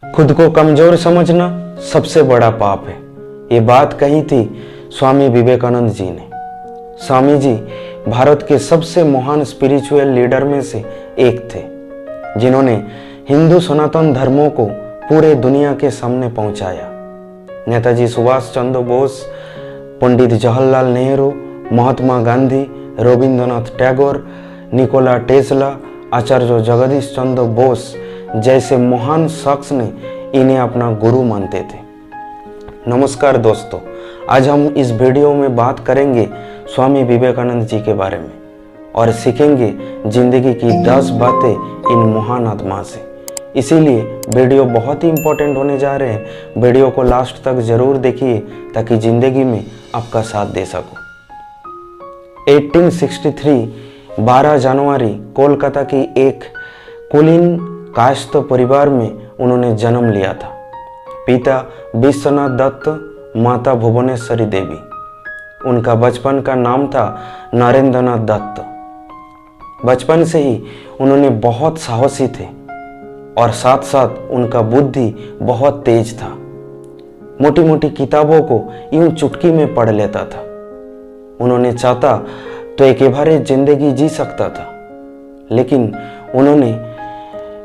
खुद को कमजोर समझना सबसे बड़ा पाप है। ये बात कही थी स्वामी विवेकानंद जी ने। स्वामी जी भारत के सबसे महान स्पिरिचुअल लीडर में से एक थे, जिन्होंने हिंदू सनातन धर्मों को पूरे दुनिया के सामने पहुंचाया। नेताजी सुभाष चंद्र बोस, पंडित जवाहरलाल नेहरू, महात्मा गांधी, रविंद्रनाथ टैगोर, निकोला टेस्ला, आचार्य जगदीश चंद्र बोस जैसे महान शख्स ने इन्हें अपना गुरु मानते थे। नमस्कार दोस्तों, आज हम इस वीडियो में बात करेंगे स्वामी विवेकानंद जी के बारे में और सीखेंगे जिंदगी की 10 बातें इन महान आत्मा से। इसीलिए वीडियो बहुत ही इंपॉर्टेंट होने जा रहे हैं। वीडियो को लास्ट तक जरूर देखिए ताकि जिंदगी में आपका साथ दे सकूं। 1863 12 जनवरी कोलकाता की एक कुलीन कायस्थ परिवार में उन्होंने जन्म लिया था। पिता विश्वनाथ दत्त, माता भुवनेश्वरी देवी। उनका बचपन का नाम था नरेंद्रनाथ दत्त। बचपन से ही उन्होंने बहुत साहसी थे और साथ साथ उनका बुद्धि बहुत तेज था। मोटी मोटी किताबों को यूं चुटकी में पढ़ लेता था। उन्होंने चाहता तो एक एवरेज जिंदगी जी सकता था, लेकिन उन्होंने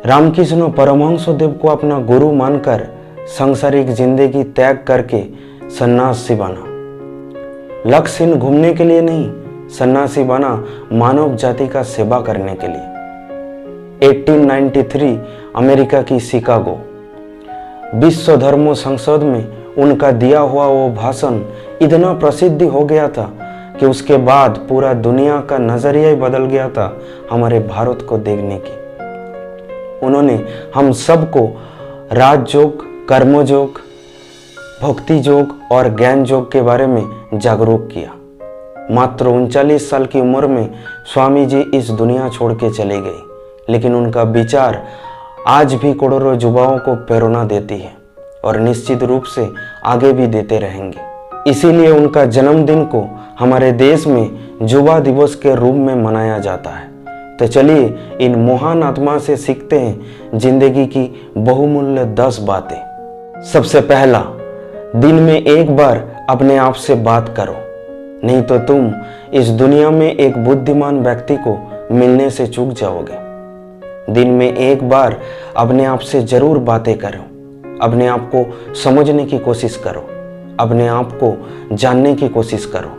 रामकृष्ण परमहंस देव को अपना गुरु मानकर सांसारिक जिंदगी त्याग करके सन्यासी बना। लक्ष्यहीन घूमने के लिए नहीं, सन्यासी बना मानव जाति का सेवा करने के लिए। 1893 अमेरिका की शिकागो विश्व धर्म संसद में उनका दिया हुआ वो भाषण इतना प्रसिद्ध हो गया था कि उसके बाद पूरा दुनिया का नजरिया ही बदल गया था हमारे भारत को देखने की। उन्होंने हम सबको राजयोग, कर्मयोग, भक्ति योग और ज्ञान योग के बारे में जागरूक किया। मात्र 39 साल की उम्र में स्वामी जी इस दुनिया छोड़ के चले गए, लेकिन उनका विचार आज भी करोड़ों युवाओं को प्रेरणा देती है और निश्चित रूप से आगे भी देते रहेंगे। इसीलिए उनका जन्मदिन को हमारे देश में युवा दिवस के रूप में मनाया जाता है। तो चलिए इन महान आत्मा से सीखते हैं जिंदगी की बहुमूल्य 10 बातें। सबसे पहला, दिन में एक बार अपने आप से बात करो, नहीं तो तुम इस दुनिया में एक बुद्धिमान व्यक्ति को मिलने से चूक जाओगे। दिन में एक बार अपने आप से जरूर बातें करो, अपने आप को समझने की कोशिश करो, अपने आप को जानने की कोशिश करो।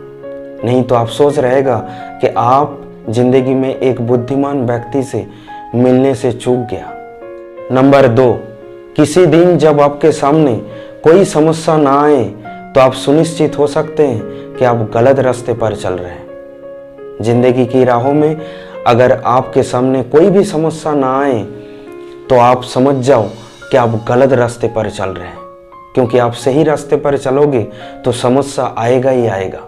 नहीं तो अफसोस रहेगा कि आप जिंदगी में एक बुद्धिमान व्यक्ति से मिलने से चूक गया। नंबर 2, किसी दिन जब आपके सामने कोई समस्या ना आए तो आप सुनिश्चित हो सकते हैं कि आप गलत रास्ते पर चल रहे हैं। जिंदगी की राहों में अगर आपके सामने कोई भी समस्या ना आए तो आप समझ जाओ कि आप गलत रास्ते पर चल रहे हैं, क्योंकि आप सही रास्ते पर चलोगे तो समस्या आएगा ही आएगा,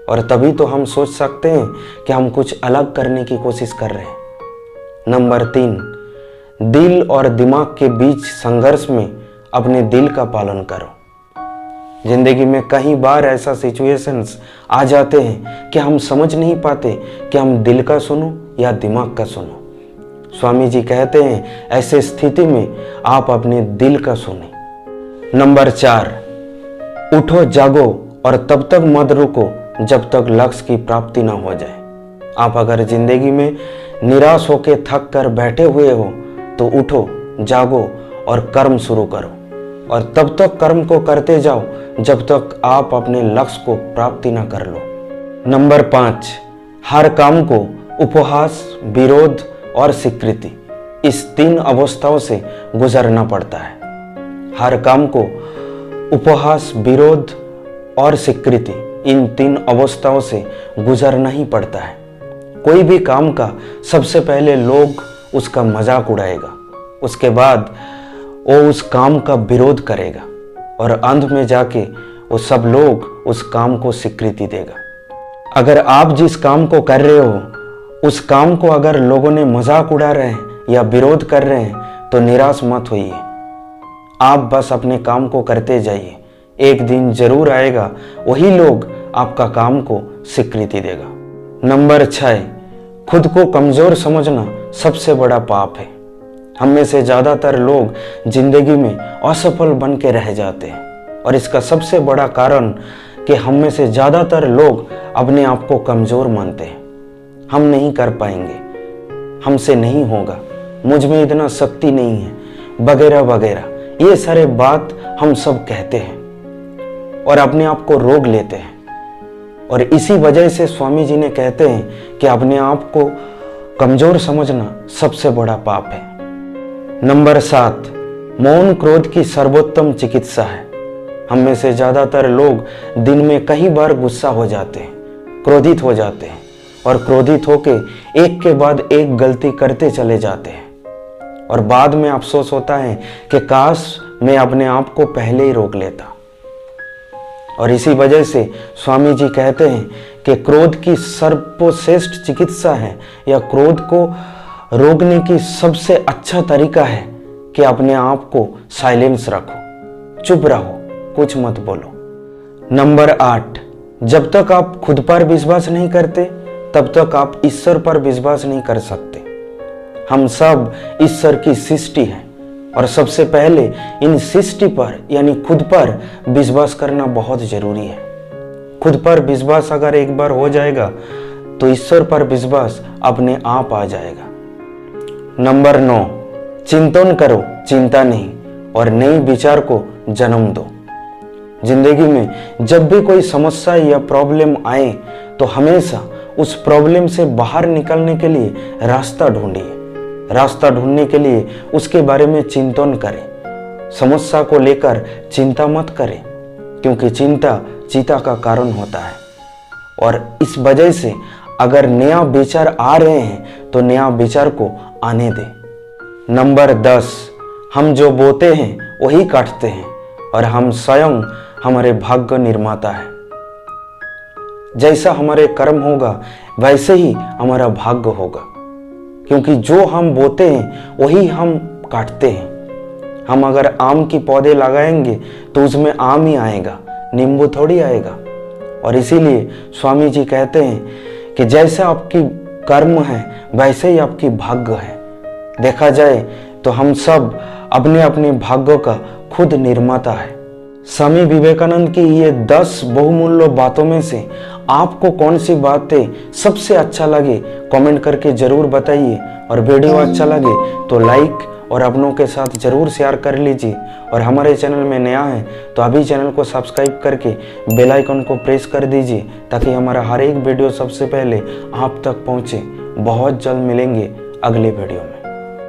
और तभी तो हम सोच सकते हैं कि हम कुछ अलग करने की कोशिश कर रहे हैं। नंबर 3, दिल और दिमाग के बीच संघर्ष में अपने दिल का पालन करो। जिंदगी में कई बार ऐसा सिचुएशंस आ जाते हैं कि हम समझ नहीं पाते कि हम दिल का सुनो या दिमाग का सुनो। स्वामी जी कहते हैं ऐसे स्थिति में आप अपने दिल का सुने। नंबर 4, उठो जागो और तब तक मत रुको जब तक लक्ष्य की प्राप्ति ना हो जाए। आप अगर जिंदगी में निराश होकर थक कर बैठे हुए हो तो उठो, जागो और कर्म शुरू करो, और तब तक कर्म को करते जाओ जब तक आप अपने लक्ष्य को प्राप्ति ना कर लो। नंबर 5, हर काम को उपहास, विरोध और स्वीकृति, इस 3 अवस्थाओं से गुजरना पड़ता है। हर काम को उपहास, विरोध और स्वीकृति, इन 3 अवस्थाओं से गुजरना ही पड़ता है। कोई भी काम का सबसे पहले लोग उसका मजाक उड़ाएगा, उसके बाद वो उस काम का विरोध करेगा और अंत में जाके वो सब लोग उस काम को स्वीकृति देगा। अगर आप जिस काम को कर रहे हो उस काम को अगर लोगों ने मजाक उड़ा रहे हैं या विरोध कर रहे हैं तो निराश मत होइए। आप बस अपने काम को करते जाइए, एक दिन जरूर आएगा वही लोग आपका काम को स्वीकृति देगा। नंबर 6, खुद को कमजोर समझना सबसे बड़ा पाप है। हम में से ज़्यादातर लोग जिंदगी में असफल बन के रह जाते हैं और इसका सबसे बड़ा कारण कि हम में से ज़्यादातर लोग अपने आप को कमज़ोर मानते हैं। हम नहीं कर पाएंगे, हमसे नहीं होगा, मुझ में इतना शक्ति नहीं है, वगैरह वगैरह। ये सारे बात हम सब कहते हैं और अपने आप को रोक लेते हैं। और इसी वजह से स्वामी जी ने कहते हैं कि अपने आप को कमज़ोर समझना सबसे बड़ा पाप है। नंबर 7, मौन क्रोध की सर्वोत्तम चिकित्सा है। हम में से ज़्यादातर लोग दिन में कई बार गुस्सा हो जाते हैं, क्रोधित हो जाते हैं और क्रोधित होके एक के बाद एक गलती करते चले जाते हैं और बाद में अफसोस होता है कि काश मैं अपने आप को पहले ही रोक लेता। और इसी वजह से स्वामी जी कहते हैं कि क्रोध की सर्वश्रेष्ठ चिकित्सा है या क्रोध को रोकने की सबसे अच्छा तरीका है कि अपने आप को साइलेंस रखो, चुप रहो, कुछ मत बोलो। नंबर 8, जब तक आप खुद पर विश्वास नहीं करते तब तक आप ईश्वर पर विश्वास नहीं कर सकते। हम सब ईश्वर की सृष्टि हैं और सबसे पहले इन सृष्टि पर यानी खुद पर विश्वास करना बहुत जरूरी है। खुद पर विश्वास अगर एक बार हो जाएगा तो ईश्वर पर विश्वास अपने आप आ जाएगा। नंबर 9, चिंतन करो, चिंता नहीं, और नए विचार को जन्म दो। जिंदगी में जब भी कोई समस्या या प्रॉब्लम आए तो हमेशा उस प्रॉब्लम से बाहर निकलने के लिए रास्ता ढूंढिए। रास्ता ढूंढने के लिए उसके बारे में चिंतन करें। समस्या को लेकर चिंता मत करें क्योंकि चिंता चिंता का कारण होता है। और इस वजह से अगर नया विचार आ रहे हैं तो नया विचार को आने दें। नंबर 10, हम जो बोते हैं वही काटते हैं और हम स्वयं हमारे भाग्य निर्माता है। जैसा हमारे कर्म होगा वैसे ही हमारा भाग्य होगा, क्योंकि जो हम बोते हैं वही हम काटते हैं। हम अगर आम की पौधे लगाएंगे तो उसमें आम ही आएगा, नींबू थोड़ी आएगा। और इसीलिए स्वामी जी कहते हैं कि जैसा आपकी कर्म है वैसे ही आपकी भाग्य है। देखा जाए तो हम सब अपने अपने भाग्यों का खुद निर्माता है। स्वामी विवेकानंद की ये 10 बहुमूल्य बातों में से आपको कौन सी बातें सबसे अच्छा लगे कमेंट करके जरूर बताइए। और वीडियो अच्छा लगे तो लाइक और अपनों के साथ जरूर शेयर कर लीजिए। और हमारे चैनल में नया है तो अभी चैनल को सब्सक्राइब करके बेल आइकन को प्रेस कर दीजिए ताकि हमारा हर एक वीडियो सबसे पहले आप तक पहुंचे। बहुत जल्द मिलेंगे अगले वीडियो में।